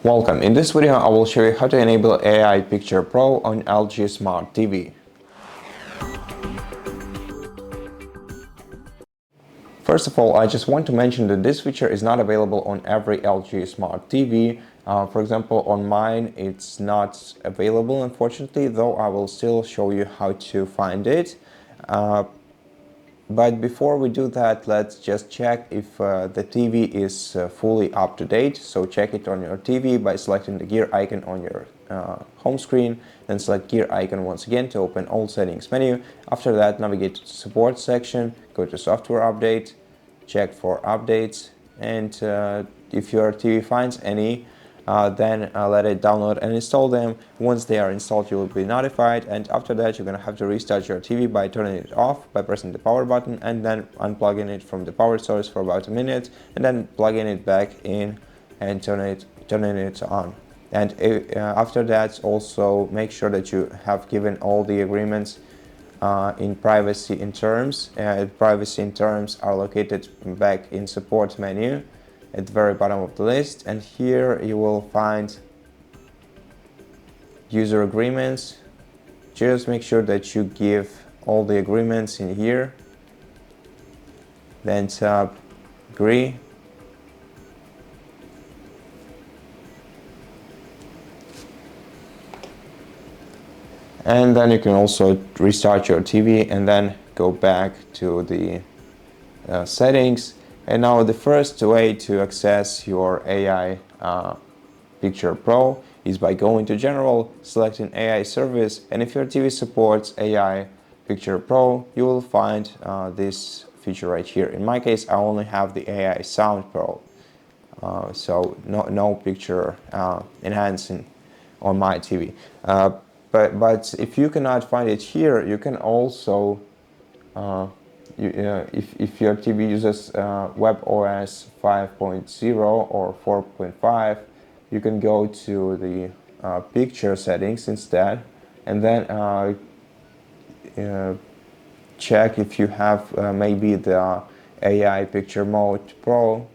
Welcome. In this video, I will show you how to enable AI Picture Pro on LG Smart TV. First of all, I just want to mention that this feature is not available on every LG Smart TV. For example, on mine, it's not available, unfortunately, though I will still show you how to find it. But before we do that, let's just check if the TV is fully up to date. So check it on your TV by selecting the gear icon on your home screen, then select gear icon once again to open all settings menu. After that, navigate to the support section, go to software update, check for updates, and if your TV finds any, then let it download and install them. Once they are installed, you will be notified, and after that you're going to have to restart your TV by turning it off by pressing the power button and then unplugging it from the power source for about a minute, and then plugging it back in and turning it on. And after that, also make sure that you have given all the agreements in privacy in terms. Privacy in terms are located back in support menu at the very bottom of the list, and here you will find user agreements. Just make sure that you give all the agreements in here, then tap agree, and then you can also restart your TV and then go back to the settings. And now the first way to access your AI Picture Pro is by going to General, selecting AI Service, and if your TV supports AI Picture Pro, you will find this feature right here. In my case, I only have the AI Sound Pro, so no picture enhancing on my TV. But if you cannot find it here, you can also if your TV uses WebOS 5.0 or 4.5, you can go to the picture settings instead, and then check if you have maybe the AI Picture Mode Pro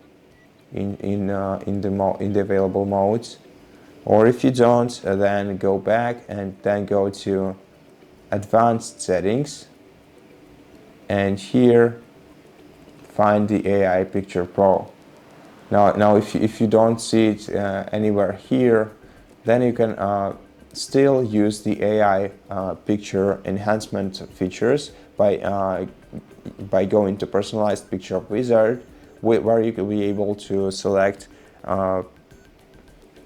in the available modes, or if you don't, then go back and then go to Advanced Settings. And here find the AI Picture Pro. Now if you don't see it anywhere here, then you can still use the AI picture enhancement features by going to Personalized Picture Wizard, where you will be able to select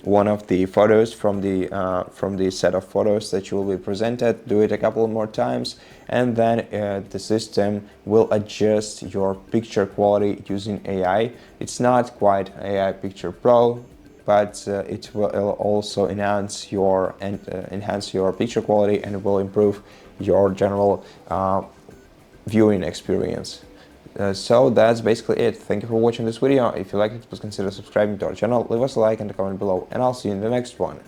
one of the photos from the set of photos that you will be presented. Do it a couple more times, and then the system will adjust your picture quality using AI. It's not quite AI Picture Pro, but it will also enhance your picture quality, and it will improve your general viewing experience. So that's basically it. Thank you for watching this video. If you liked it, please consider subscribing to our channel, leave us a like and a comment below, and I'll see you in the next one.